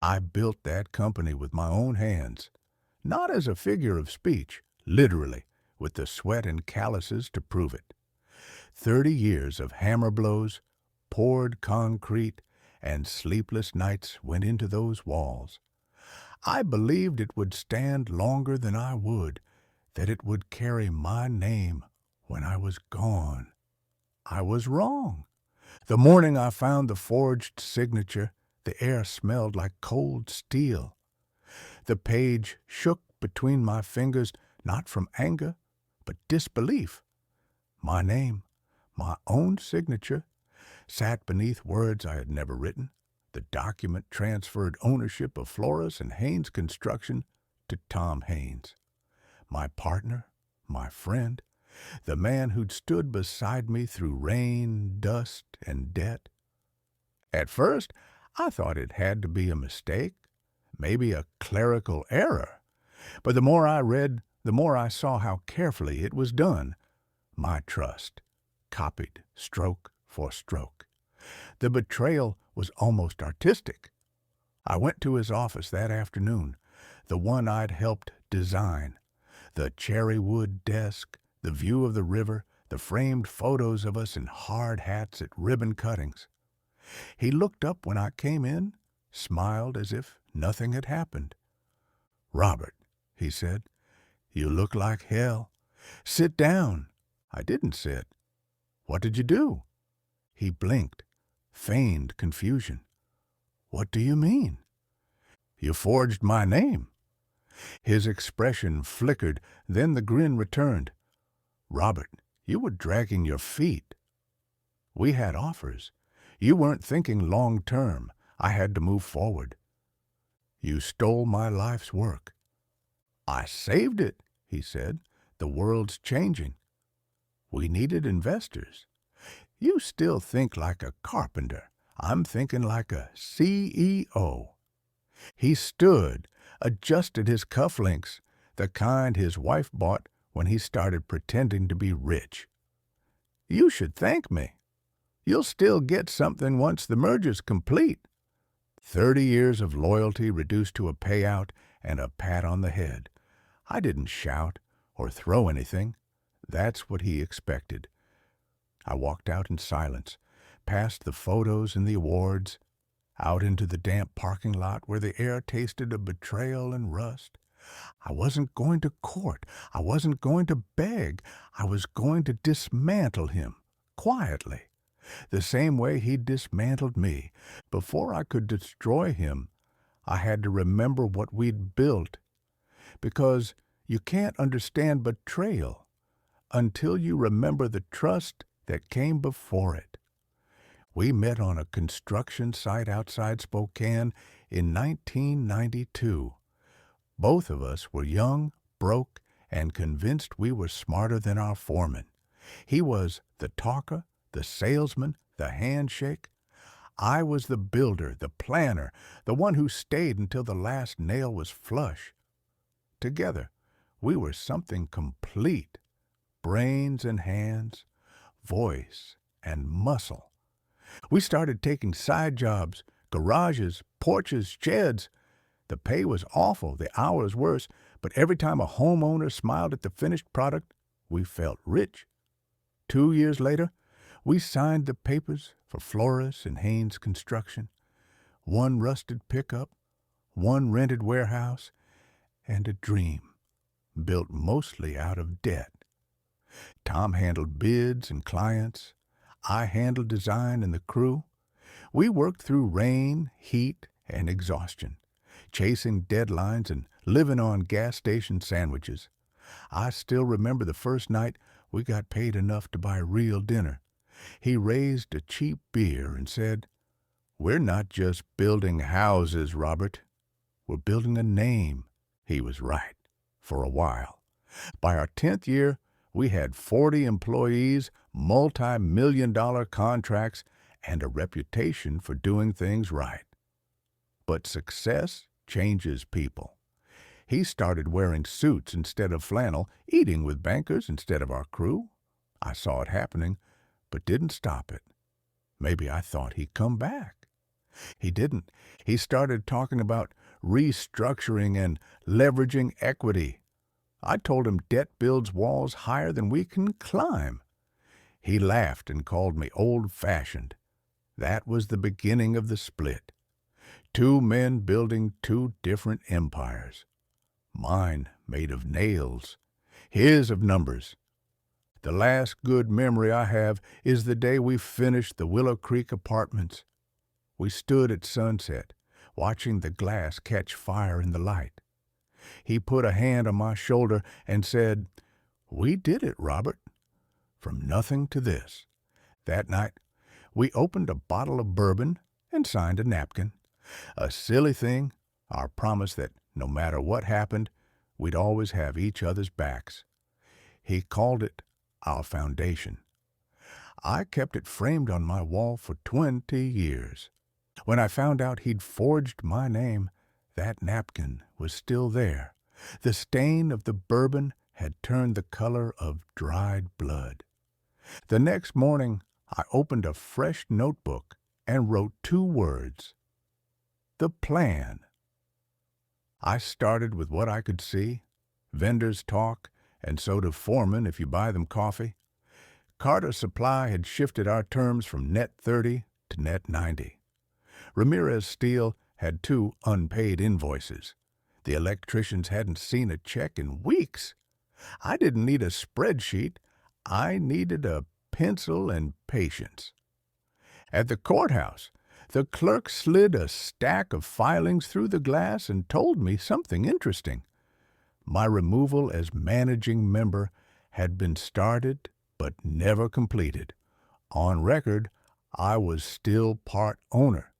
I built that company with my own hands, not as a figure of speech, literally, with the sweat and calluses to prove it. 30 years of hammer blows, poured concrete, and sleepless nights went into those walls. I believed it would stand longer than I would, that it would carry my name when I was gone. I was wrong. The morning I found the forged signature, the air smelled like cold steel. The page shook between my fingers, not from anger, but disbelief. My name, my own signature, sat beneath words I had never written. The document transferred ownership of Flores and Haynes Construction to Tom Haynes, my partner, my friend, the man who'd stood beside me through rain, dust, and debt. At first, I thought it had to be a mistake, maybe a clerical error. But the more I read, the more I saw how carefully it was done. My trust, copied stroke for stroke. The betrayal was almost artistic. I went to his office that afternoon, the one I'd helped design. The cherry wood desk, the view of the river, the framed photos of us in hard hats at ribbon cuttings. He looked up when I came in, smiled as if nothing had happened. "Robert," he said, "you look like hell. Sit down." I didn't sit. "What did you do?" He blinked, feigned confusion. "What do you mean?" "You forged my name." His expression flickered, then the grin returned. "Robert, you were dragging your feet. We had offers. You weren't thinking long term. I had to move forward. You stole my life's work." "I saved it," he said. "The world's changing. We needed investors. You still think like a carpenter. I'm thinking like a CEO." He stood, adjusted his cufflinks, the kind his wife bought when he started pretending to be rich. "You should thank me. You'll still get something once the merger's complete." 30 years of loyalty reduced to a payout and a pat on the head. I didn't shout or throw anything. That's what he expected. I walked out in silence, past the photos and the awards, out into the damp parking lot where the air tasted of betrayal and rust. I wasn't going to court. I wasn't going to beg. I was going to dismantle him, quietly, the same way he'd dismantled me. Before I could destroy him, I had to remember what we'd built, because you can't understand betrayal until you remember the trust that came before it. We met on a construction site outside Spokane in 1992. Both of us were young, broke, and convinced we were smarter than our foreman. He was the talker, the salesman, the handshake. I was the builder, the planner, the one who stayed until the last nail was flush. Together, we were something complete. Brains and hands, voice and muscle. We started taking side jobs, garages, porches, sheds. The pay was awful, the hours worse, but every time a homeowner smiled at the finished product, we felt rich. 2 years later, we signed the papers for Flores and Haynes Construction. One rusted pickup, one rented warehouse, and a dream, built mostly out of debt. Tom handled bids and clients. I handled design and the crew. We worked through rain, heat, and exhaustion, chasing deadlines and living on gas station sandwiches. I still remember the first night we got paid enough to buy real dinner. He raised a cheap beer and said, "We're not just building houses, Robert. We're building a name." He was right, for a while. By our 10th year, we had 40 employees, multi-million-dollar contracts, and a reputation for doing things right. But success changes people. He started wearing suits instead of flannel, eating with bankers instead of our crew. I saw it happening, but didn't stop it. Maybe I thought he'd come back. He didn't. He started talking about restructuring and leveraging equity. I told him debt builds walls higher than we can climb. He laughed and called me old-fashioned. That was the beginning of the split. Two men building two different empires. Mine made of nails, his of numbers. The last good memory I have is the day we finished the Willow Creek apartments. We stood at sunset, watching the glass catch fire in the light. He put a hand on my shoulder and said, "We did it, Robert. From nothing to this." That night, we opened a bottle of bourbon and signed a napkin. A silly thing, our promise that no matter what happened, we'd always have each other's backs. He called it our foundation. I kept it framed on my wall for 20 years. When I found out he'd forged my name, that napkin was still there. The stain of the bourbon had turned the color of dried blood. The next morning, I opened a fresh notebook and wrote 2 words. The plan. I started with what I could see. Vendors talk, and so do foremen if you buy them coffee. Carter Supply had shifted our terms from net 30 to net 90. Ramirez Steel had 2 unpaid invoices. The electricians hadn't seen a check in weeks. I didn't need a spreadsheet. I needed a pencil and patience. At the courthouse, the clerk slid a stack of filings through the glass and told me something interesting. My removal as managing member had been started but never completed. On record, I was still part owner.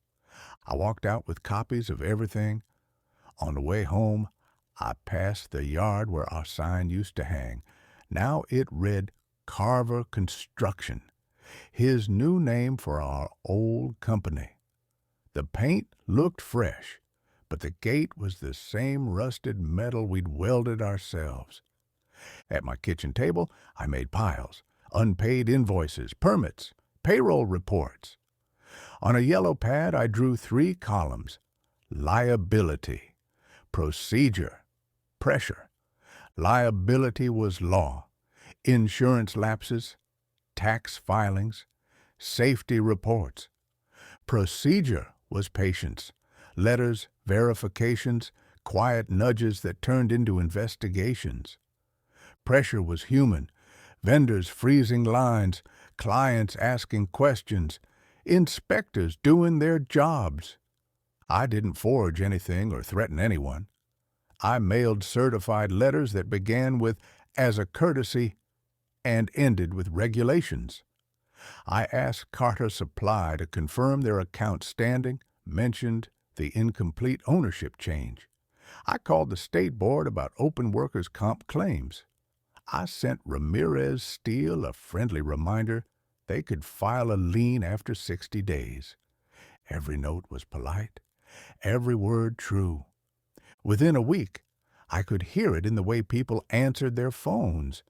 I walked out with copies of everything. On the way home, I passed the yard where our sign used to hang. Now it read Carver Construction, his new name for our old company. The paint looked fresh, but the gate was the same rusted metal we'd welded ourselves. At my kitchen table, I made piles, unpaid invoices, permits, payroll reports. On a yellow pad, I drew 3 columns: liability, procedure, pressure. Liability was law, insurance lapses, tax filings, safety reports. Procedure was patience, letters, verifications, quiet nudges that turned into investigations. Pressure was human, vendors freezing lines, clients asking questions, inspectors doing their jobs. I didn't forge anything or threaten anyone. I mailed certified letters that began with "as a courtesy" and ended with regulations. I asked Carter Supply to confirm their account standing, mentioned the incomplete ownership change. I called the state board about open workers' comp claims. I sent Ramirez Steel a friendly reminder they could file a lien after 60 days. Every note was polite, every word true. Within a week, I could hear it in the way people answered their phones.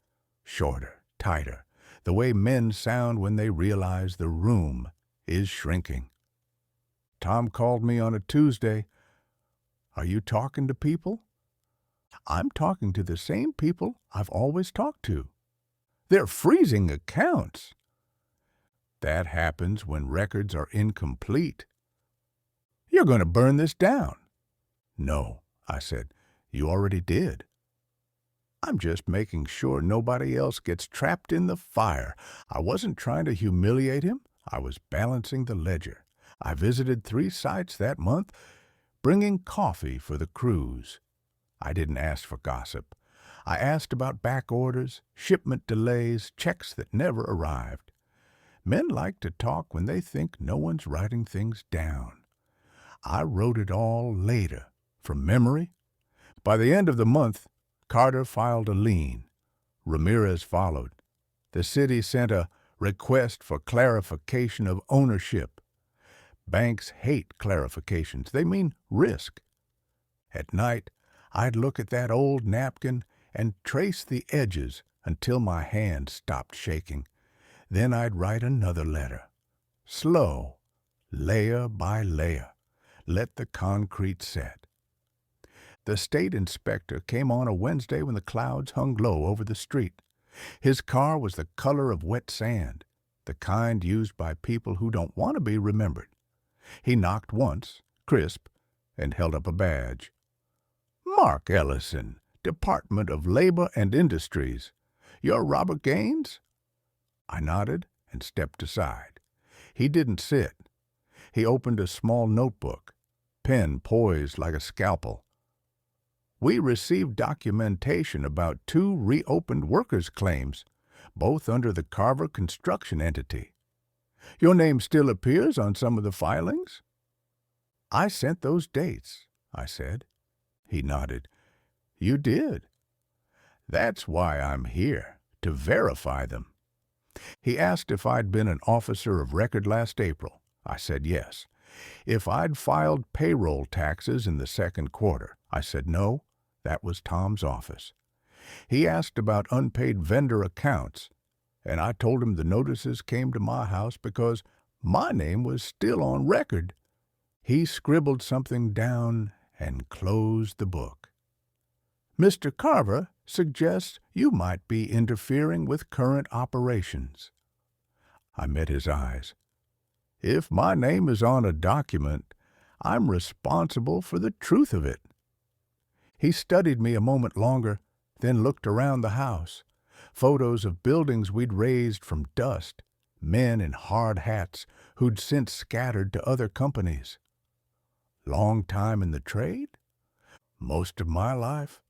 Shorter, tighter, the way men sound when they realize the room is shrinking. Tom called me on a Tuesday. "Are you talking to people?" "I'm talking to the same people I've always talked to. They're freezing accounts." "That happens when records are incomplete." "You're going to burn this down." "No," I said. "You already did." "I'm just making sure nobody else gets trapped in the fire." I wasn't trying to humiliate him. I was balancing the ledger. I visited 3 sites that month, bringing coffee for the crews. I didn't ask for gossip. I asked about back orders, shipment delays, checks that never arrived. Men like to talk when they think no one's writing things down. I wrote it all later, from memory. By the end of the month, Carter filed a lien. Ramirez followed. The city sent a request for clarification of ownership. Banks hate clarifications. They mean risk. At night, I'd look at that old napkin and trace the edges until my hand stopped shaking. Then I'd write another letter. Slow, layer by layer, let the concrete set. The state inspector came on a Wednesday when the clouds hung low over the street. His car was the color of wet sand, the kind used by people who don't want to be remembered. He knocked once, crisp, and held up a badge. "Mark Ellison, Department of Labor and Industries. You're Robert Gaines?" I nodded and stepped aside. He didn't sit. He opened a small notebook, pen poised like a scalpel. "We received documentation about 2 reopened workers' claims, both under the Carver Construction entity. Your name still appears on some of the filings?" "I sent those dates," I said. He nodded. "You did." "That's why I'm here, to verify them." He asked if I'd been an officer of record last April. I said yes. If I'd filed payroll taxes in the second quarter. I said no, that was Tom's office. He asked about unpaid vendor accounts, and I told him the notices came to my house because my name was still on record. He scribbled something down and closed the book. "Mr. Carver suggests you might be interfering with current operations." I met his eyes. "If my name is on a document, I'm responsible for the truth of it." He studied me a moment longer, then looked around the house. Photos of buildings we'd razed from dust, men in hard hats who'd since scattered to other companies. "Long time in the trade?" "Most of my life."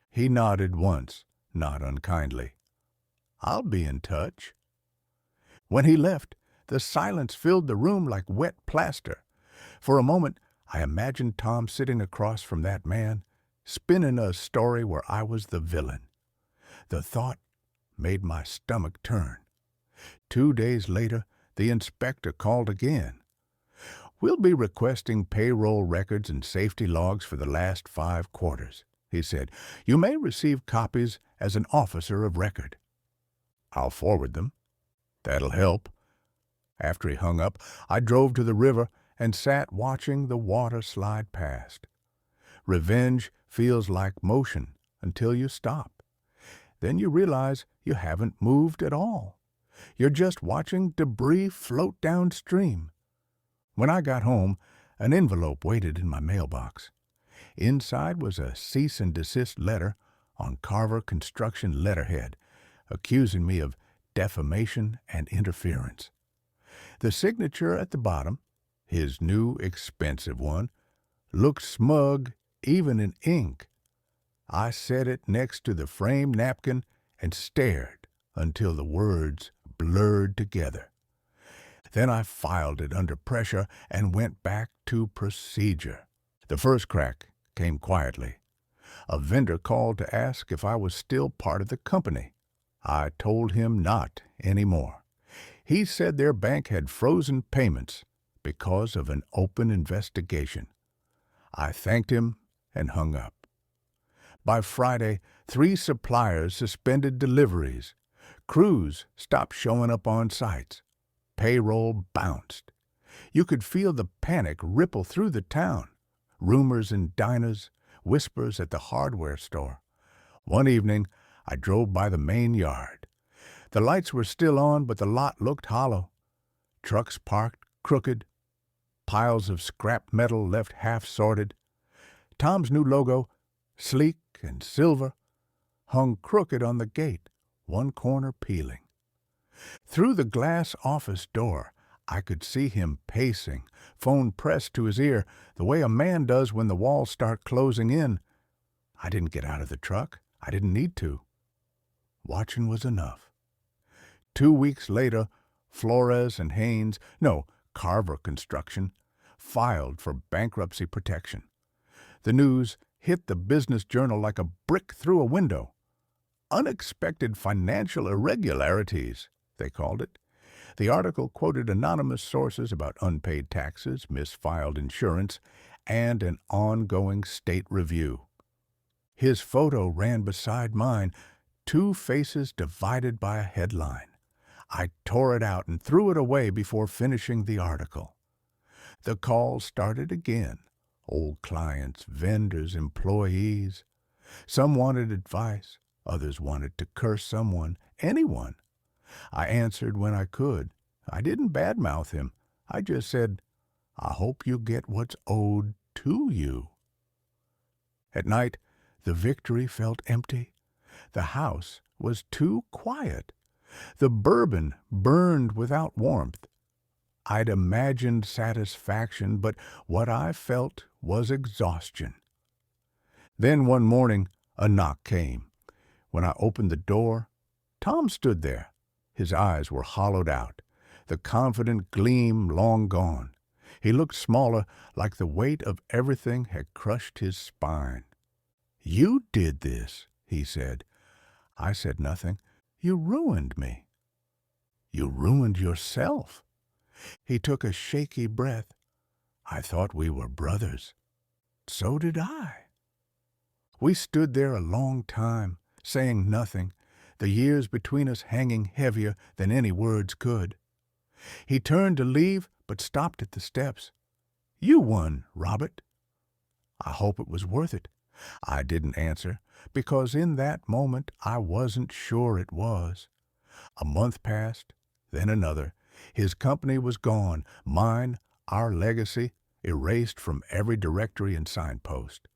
He nodded once, not unkindly. "I'll be in touch." When he left, the silence filled the room like wet plaster. For a moment, I imagined Tom sitting across from that man, spinning a story where I was the villain. The thought made my stomach turn. 2 days later, the inspector called again. "We'll be requesting payroll records and safety logs for the last 5 quarters," he said. "You may receive copies as an officer of record." "I'll forward them." "That'll help." After he hung up, I drove to the river and sat watching the water slide past. Revenge feels like motion until you stop. Then you realize you haven't moved at all. You're just watching debris float downstream. When I got home, an envelope waited in my mailbox. Inside was a cease and desist letter on Carver Construction letterhead, accusing me of defamation and interference. The signature at the bottom, his new expensive one, looked smug even in ink. I set it next to the framed napkin and stared until the words blurred together. Then I filed it under pressure and went back to procedure. The first crack came quietly. A vendor called to ask if I was still part of the company. I told him not anymore. He said their bank had frozen payments because of an open investigation. I thanked him and hung up. By Friday, 3 suppliers suspended deliveries. Crews stopped showing up on sites. Payroll bounced. You could feel the panic ripple through the town. Rumors in diners, whispers at the hardware store. One evening, I drove by the main yard. The lights were still on, but the lot looked hollow. Trucks parked crooked. Piles of scrap metal left half-sorted. Tom's new logo, sleek and silver, hung crooked on the gate, one corner peeling. Through the glass office door, I could see him pacing, phone pressed to his ear, the way a man does when the walls start closing in. I didn't get out of the truck. I didn't need to. Watching was enough. 2 weeks later, Flores and Haynes, Carver Construction, filed for bankruptcy protection. The news hit the Business Journal like a brick through a window. Unexpected financial irregularities, they called it. The article quoted anonymous sources about unpaid taxes, misfiled insurance, and an ongoing state review. His photo ran beside mine, 2 faces divided by a headline. I tore it out and threw it away before finishing the article. The calls started again. Old clients, vendors, employees. Some wanted advice. Others wanted to curse someone, anyone. I answered when I could. I didn't badmouth him. I just said, I hope you get what's owed to you. At night, the victory felt empty. The house was too quiet. The bourbon burned without warmth. I'd imagined satisfaction, but what I felt was exhaustion. Then one morning, a knock came. When I opened the door, Tom stood there. His eyes were hollowed out, the confident gleam long gone. He looked smaller, like the weight of everything had crushed his spine. "You did this," he said. I said nothing. "You ruined me." "You ruined yourself." He took a shaky breath. "I thought we were brothers." "So did I." We stood there a long time, saying nothing, the years between us hanging heavier than any words could. He turned to leave, but stopped at the steps. "You won, Robert." "I hope it was worth it." I didn't answer, because in that moment I wasn't sure it was. A month passed, then another. His company was gone, mine, our legacy, erased from every directory and signpost.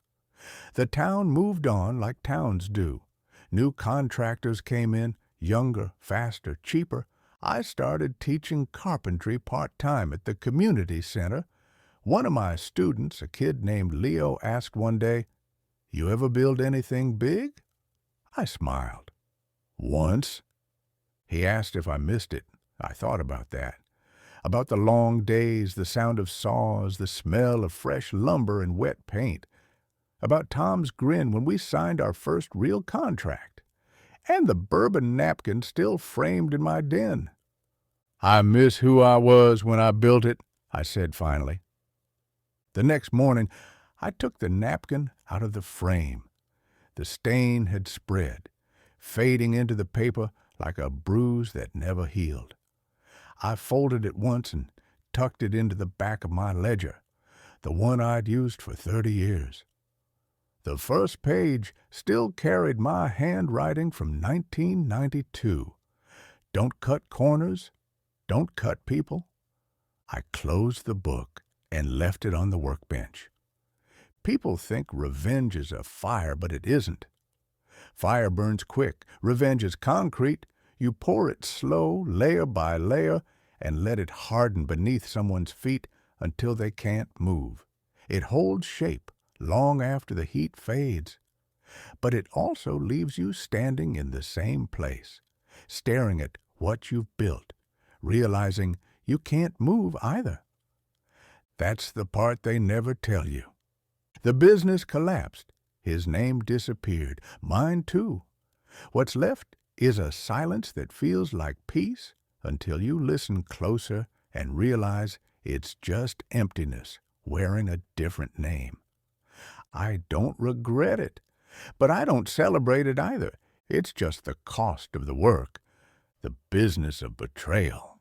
The town moved on like towns do. New contractors came in, younger, faster, cheaper. I started teaching carpentry part-time at the community center. One of my students, a kid named Leo, asked one day, "You ever build anything big?" I smiled. "Once." He asked if I missed it. I thought about that. About the long days, the sound of saws, the smell of fresh lumber and wet paint. About Tom's grin when we signed our first real contract. And the bourbon napkin still framed in my den. "I miss who I was when I built it," I said finally. The next morning, I took the napkin out of the frame. The stain had spread, fading into the paper like a bruise that never healed. I folded it once and tucked it into the back of my ledger, the one I'd used for 30 years. The first page still carried my handwriting from 1992. Don't cut corners, don't cut people. I closed the book and left it on the workbench. People think revenge is a fire, but it isn't. Fire burns quick. Revenge is concrete. You pour it slow, layer by layer, and let it harden beneath someone's feet until they can't move. It holds shape long after the heat fades. But it also leaves you standing in the same place, staring at what you've built, realizing you can't move either. That's the part they never tell you. The business collapsed. His name disappeared. Mine too. What's left is a silence that feels like peace until you listen closer and realize it's just emptiness wearing a different name. I don't regret it, but I don't celebrate it either. It's just the cost of the work, the business of betrayal.